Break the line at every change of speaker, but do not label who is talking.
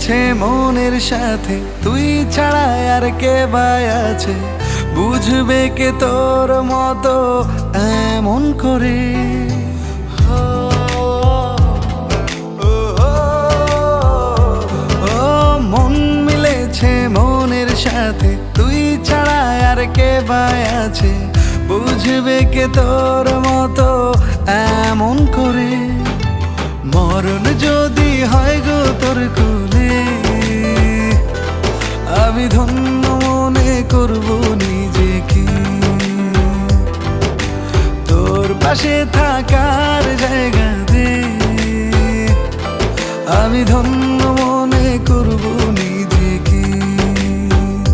মিলেছে মনের সাথে, তুই ছাড়া আর কে বাই আছে, বুঝবে কে তোর মতো এমন করে। ও মন মিলেছে মনের সাথে, তুই ছাড়া আর কে বাই আছে, বুঝবে কে তোর মতো এমন করে। মরণ যদি হয় গো তোর কোলে, আমি ধন্য মনে করব নিজেকে, তোর পাশে থাকার জায়গা দে, আমি ধন্য